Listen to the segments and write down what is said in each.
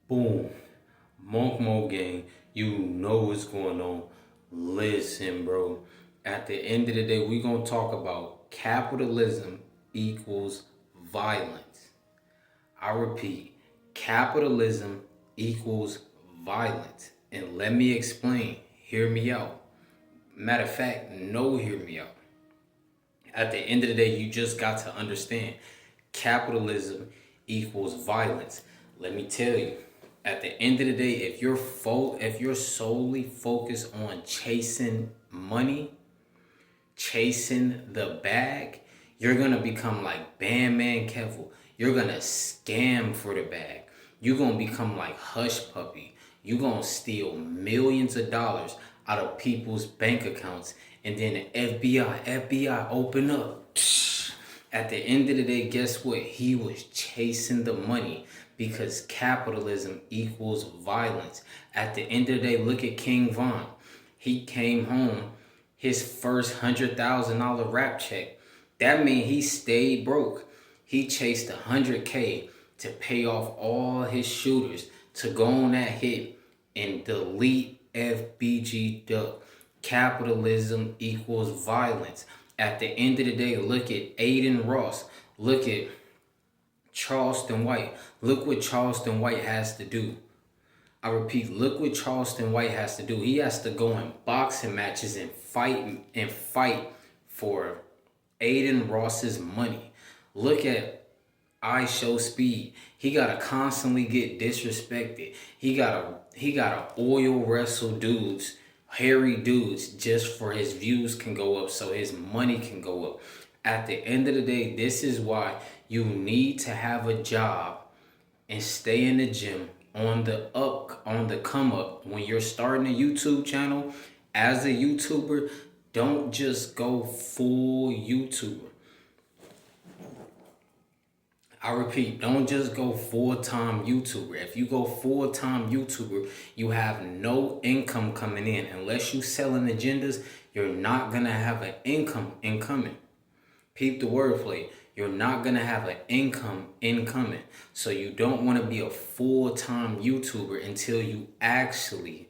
Boom. Monk Mo gang, you know what's going on. Listen, bro. At the end of the day, we gonna talk about capitalism equals violence. I repeat, capitalism equals violence. And let me explain. Hear me out. Matter of fact, no, hear me out. At the end of the day, you just got to understand capitalism equals violence. Let me tell you, at the end of the day, if you're solely focused on chasing money, chasing the bag, you're gonna become like Bandman Kevel. You're gonna scam for the bag. You're gonna become like Hush Puppy. You're gonna steal millions of dollars out of people's bank accounts, and then the FBI open up. Psh. At the end of the day, guess what? He was chasing the money because capitalism equals violence. At the end of the day, look at King Von. He came home, his first $100,000 rap check. That means he stayed broke. He chased 100K to pay off all his shooters to go on that hit and delete FBG Duck. Capitalism equals violence. At the end of the day, look at Aiden Ross. Look at Charleston White. Look what Charleston White has to do. I repeat, look what Charleston White has to do. He has to go in boxing matches and fight for Aiden Ross's money. Look at I Show Speed. He gotta constantly get disrespected. He gotta oil wrestle dudes, hairy dudes, just for his views can go up, so his money can go up. At the end of the day, this is why you need to have a job and stay in the gym on the come up. When you're starting a YouTube channel, as a YouTuber, don't just go full YouTuber. I repeat, don't just go full-time YouTuber. If you go full-time YouTuber, you have no income coming in. Unless you selling agendas, you're not gonna have an income incoming. Peep the wordplay. You're not gonna have an income incoming. So you don't want to be a full-time YouTuber until you actually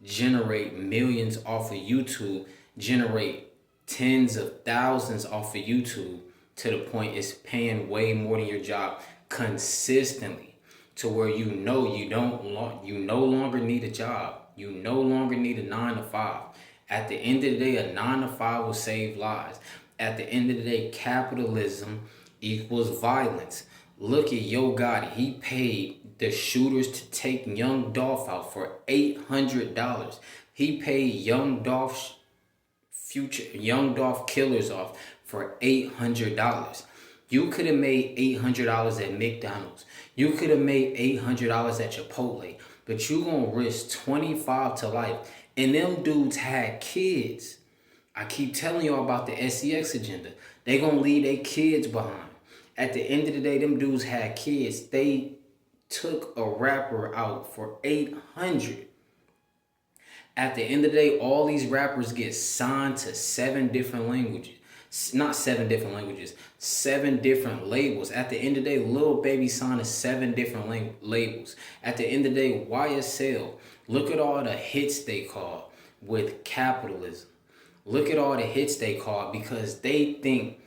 generate millions off of YouTube, generate tens of thousands off of YouTube to the point it's paying way more than your job consistently, to where you no longer need a job. You no longer need a 9 to 5. At the end of the day, a 9 to 5 will save lives. At the end of the day, capitalism equals violence. Look at Yo Gotti. He paid the shooters to take Young Dolph out for $800. He paid Young Dolph killers off for $800. You could have made $800 at McDonald's. You could have made $800 at Chipotle. But you gonna risk 25 to life. And them dudes had kids. I keep telling y'all about the SEX agenda. They gonna leave their kids behind. At the end of the day, them dudes had kids. They took a rapper out for $800. At the end of the day, all these rappers get signed to 7 different languages. Not 7 different languages, 7 different labels. At the end of the day, Lil Baby signed to 7 different labels. At the end of the day, YSL, look at all the hits they call with capitalism. Look at all the hits they called, because they think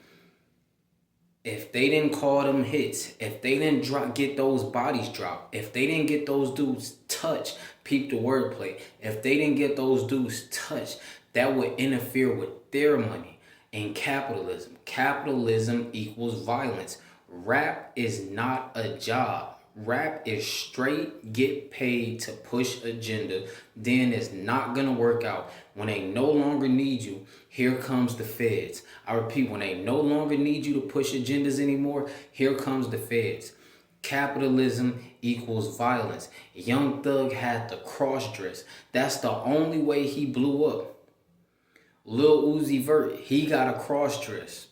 if they didn't call them hits, if they didn't get those bodies dropped, if they didn't get those dudes touched, peep the wordplay, if they didn't get those dudes touched, that would interfere with their money. And capitalism equals violence. Rap is not a job. Rap is straight get paid to push agenda. Then it's not gonna work out. When they no longer need you, here comes the feds. I repeat, when they no longer need you to push agendas anymore, here comes the feds. Capitalism equals violence. Young Thug had the cross dress. That's the only way he blew up. Lil Uzi Vert, he got a cross dress.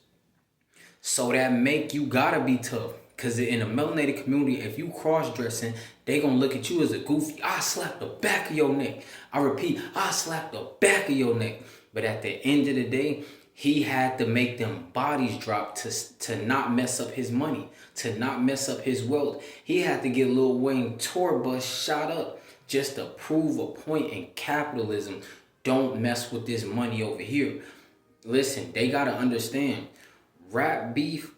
So that make you gotta be tough. Cause in the melanated community, if you cross dressing, they gonna look at you as a goofy. I slap the back of your neck. I repeat, I slap the back of your neck. But at the end of the day, He had to make them bodies drop to not mess up his money, to not mess up his wealth. He had to get Lil Wayne tour bus shot up just to prove a point in capitalism. Don't mess with this money over here. Listen, they gotta understand, rap beef,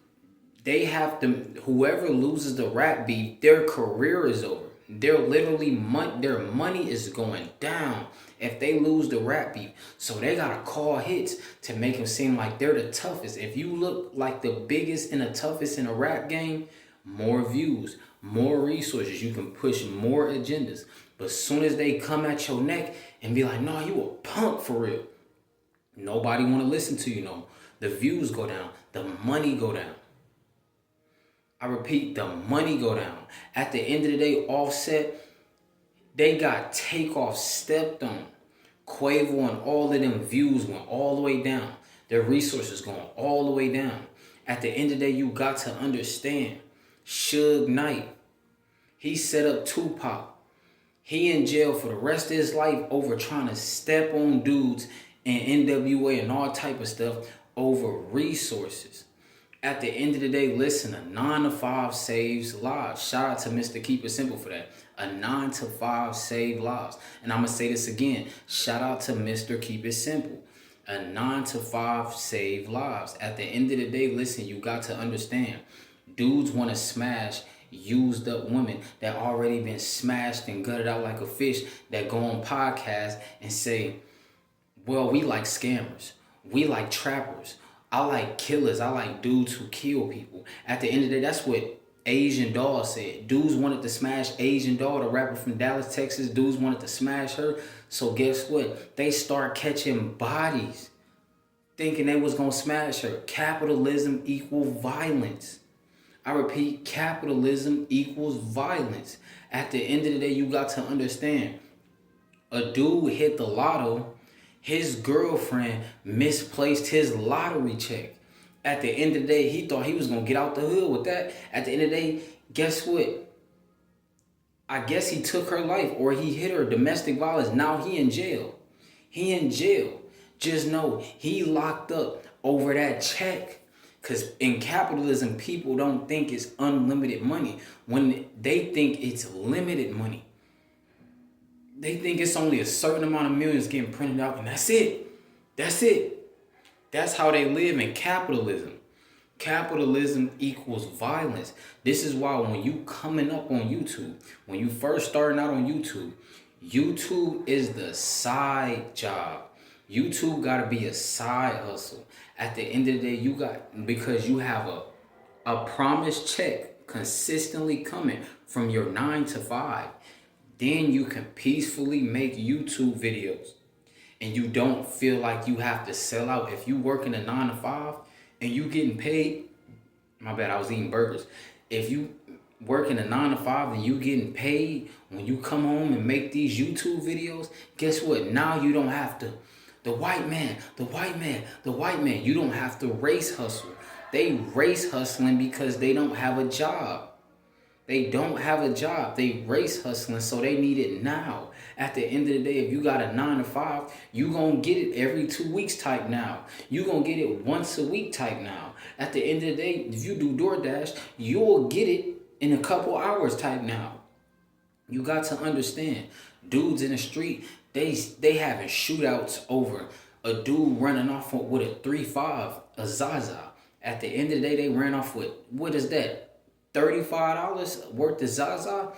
they have to, whoever loses the rap beef, their career is over. They're literally, their money is going down if they lose the rap beef. So they gotta call hits to make them seem like they're the toughest. If you look like the biggest and the toughest in a rap game, more views, more resources, you can push more agendas. But as soon as they come at your neck and be like, no, you a punk for real, nobody wanna listen to you no more. The views go down, the money go down. I repeat, the money go down. At the end of the day, Offset, they got Takeoff stepped on. Quavo and all of them views went all the way down. Their resources going all the way down. At the end of the day, you got to understand, Suge Knight, he set up Tupac. He in jail for the rest of his life over trying to step on dudes and NWA and all type of stuff over resources. At the end of the day, listen, a 9 to 5 saves lives. Shout out to Mr. Keep It Simple for that. A 9 to 5 save lives. And I'm going to say this again. Shout out to Mr. Keep It Simple. A 9 to 5 save lives. At the end of the day, listen, you got to understand. Dudes want to smash used up women that already been smashed and gutted out like a fish, that go on podcasts and say, well, we like scammers. We like trappers. I like killers. I like dudes who kill people. At the end of the day, that's what Asian Doll said. Dudes wanted to smash Asian Doll, the rapper from Dallas, Texas. Dudes wanted to smash her. So guess what? They start catching bodies thinking they was going to smash her. Capitalism equals violence. I repeat, capitalism equals violence. At the end of the day, you got to understand, a dude hit the lotto. His girlfriend misplaced his lottery check. At the end of the day, he thought he was going to get out the hood with that. At the end of the day, guess what? I guess he took her life, or he hit her. Domestic violence. Now he in jail. He in jail. Just know he locked up over that check. Because in capitalism, people don't think it's unlimited money when they think it's limited money. They think it's only a certain amount of millions getting printed out, and that's it. That's it. That's how they live in capitalism. Capitalism equals violence. This is why when you coming up on YouTube, when you first starting out on YouTube, YouTube is the side job. YouTube got to be a side hustle. At the end of the day, because you have a promised check consistently coming from your 9 to 5. Then you can peacefully make YouTube videos and you don't feel like you have to sell out. If you work in a 9 to 5 and you getting paid, my bad, I was eating burgers. If you work in a 9 to 5 and you getting paid, when you come home and make these YouTube videos, guess what? Now you don't have to, the white man, you don't have to race hustle. They race hustling because they don't have a job. They don't have a job. They race hustling, so they need it now. At the end of the day, if you got a 9 to 5, you gonna get it every 2 weeks type now. You gonna get it once a week type now. At the end of the day, if you do DoorDash, you'll get it in a couple hours type now. You got to understand, dudes in the street, they having shootouts over a dude running off with a 3.5, a Zaza. At the end of the day, they ran off with, what is that? $35 worth of Zaza.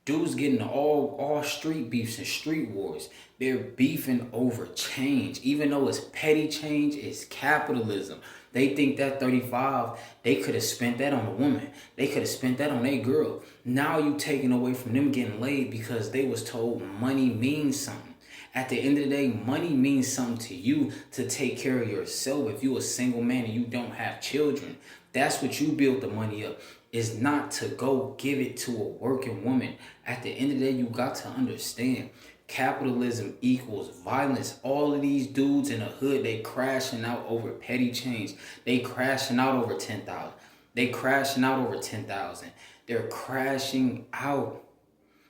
Dudes getting all street beefs and street wars. They're beefing over change. Even though it's petty change, it's capitalism. They think that 35, they could have spent that on a woman. They could have spent that on a girl. Now you taking away from them getting laid because they was told money means something. At the end of the day, money means something to you to take care of yourself. If you a single man and you don't have children, that's what you build the money up. Is not to go give it to a working woman. At the end of the day, you got to understand, capitalism equals violence. All of these dudes in the hood, they crashing out over petty change. They crashing out over 10,000. They crashing out over 10,000. They're crashing out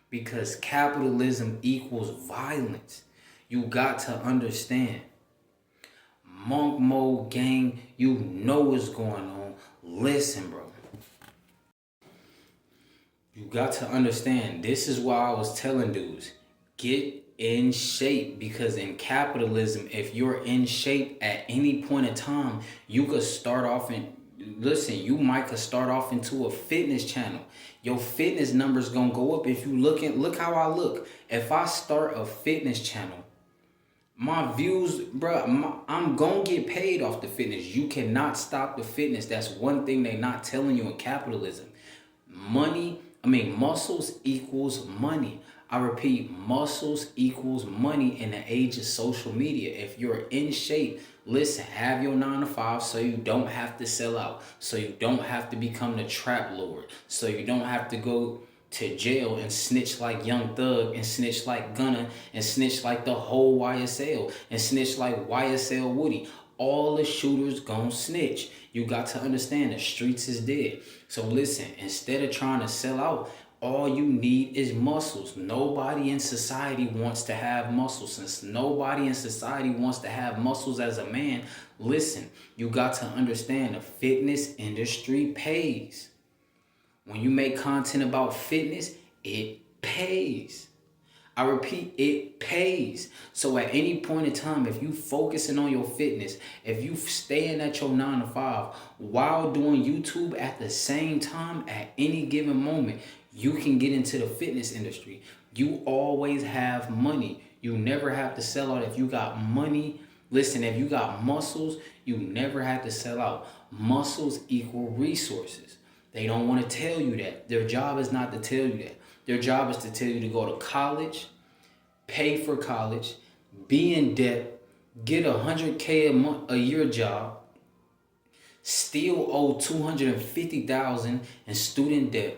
because capitalism equals violence. You got to understand, Monk Mode Gang, you know what's going on. Listen, bro. You got to understand, this is why I was telling dudes, get in shape, because in capitalism, if you're in shape at any point in time, you could start off in, listen, you might could start off into a fitness channel. Your fitness numbers gonna go up. If you look how I look. If I start a fitness channel, my views, bro, I'm gonna get paid off the fitness. You cannot stop the fitness. That's one thing they not telling you in capitalism. Muscles equals money. I repeat, muscles equals money in the age of social media. If you're in shape, listen, have your 9 to 5 so you don't have to sell out, so you don't have to become the trap lord, so you don't have to go to jail and snitch like Young Thug and snitch like Gunna and snitch like the whole YSL and snitch like YSL Woody. All the shooters gon' snitch. You got to understand the streets is dead. So listen, instead of trying to sell out, all you need is muscles. Nobody in society wants to have muscles. Since nobody in society wants to have muscles as a man, listen, you got to understand the fitness industry pays. When you make content about fitness, it pays. I repeat, it pays. So at any point in time, if you focusing on your fitness, if you staying at your 9 to 5 while doing YouTube at the same time, at any given moment, you can get into the fitness industry. You always have money. You never have to sell out. If you got money, listen, if you got muscles, you never have to sell out. Muscles equal resources. They don't want to tell you that. Their job is not to tell you that. Their job is to tell you to go to college, pay for college, be in debt, get $100K a year job, still owe $250,000 in student debt.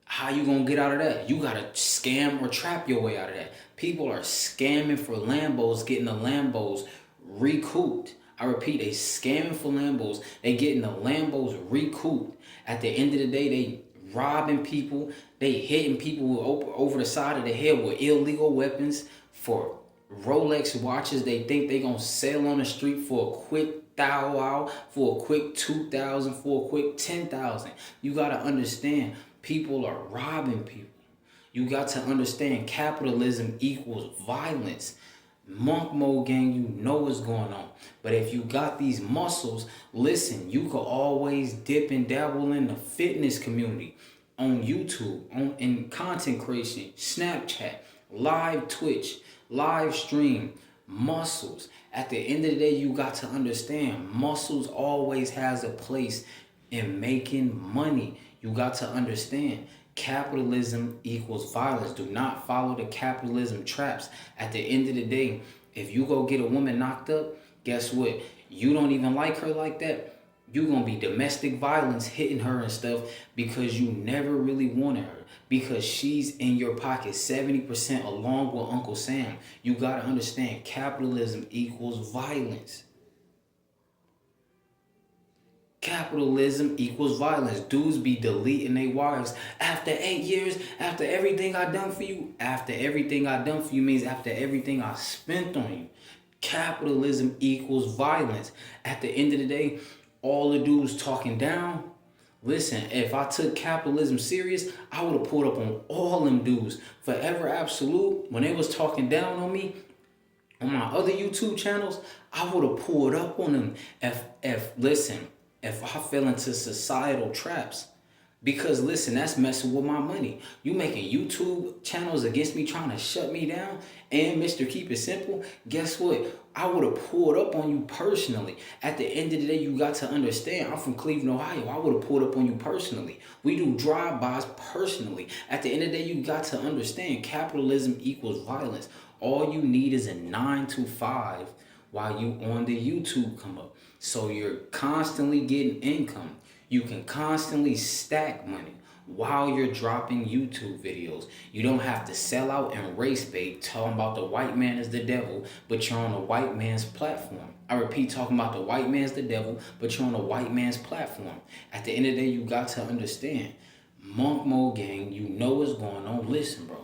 How you gonna get out of that? You gotta scam or trap your way out of that. People are scamming for Lambos, getting the Lambos recouped. I repeat, they scamming for Lambos. They getting the Lambos recouped. At the end of the day, they robbing people. They hitting people over the side of the head with illegal weapons for Rolex watches. They think they gonna sell on the street for a quick $1,000, for a quick $2,000, for a quick $10,000. You gotta understand, people are robbing people. You got to understand, capitalism equals violence. Monk Mode Gang, you know what's going on. But if you got these muscles, listen, you could always dip and dabble in the fitness community on YouTube, in content creation, Snapchat, live Twitch, live stream, muscles. At the end of the day, you got to understand, muscles always has a place in making money. You got to understand, capitalism equals violence. Do not follow the capitalism traps. At the end of the day, if you go get a woman knocked up, guess what? You don't even like her like that. You're going to be domestic violence hitting her and stuff because you never really wanted her. Because she's in your pocket 70% along with Uncle Sam. You got to understand, capitalism equals violence. Capitalism equals violence. Dudes be deleting their wives after 8 years, after everything I done for you. After everything I done for you means after everything I spent on you. Capitalism equals violence. At the end of the day, all the dudes talking down. Listen, if I took capitalism serious, I would have pulled up on all them dudes. Forever Absolute, when they was talking down on me, on my other YouTube channels, I would have pulled up on them. If I fell into societal traps. Because listen, that's messing with my money. You making YouTube channels against me, trying to shut me down, and Mr. Keep It Simple, guess what? I would have pulled up on you personally. At the end of the day, you got to understand, I'm from Cleveland, Ohio. I would have pulled up on you personally. We do drive-bys personally. At the end of the day, you got to understand, capitalism equals violence. All you need is a 9 to 5 while you on the YouTube come up. So you're constantly getting income. You can constantly stack money while you're dropping YouTube videos. You don't have to sell out and race bait talking about the white man is the devil, but you're on a white man's platform. I repeat, talking about the white man's the devil, but you're on a white man's platform. At the end of the day, you got to understand, Monk Mode Gang, you know what's going on. Listen, bro.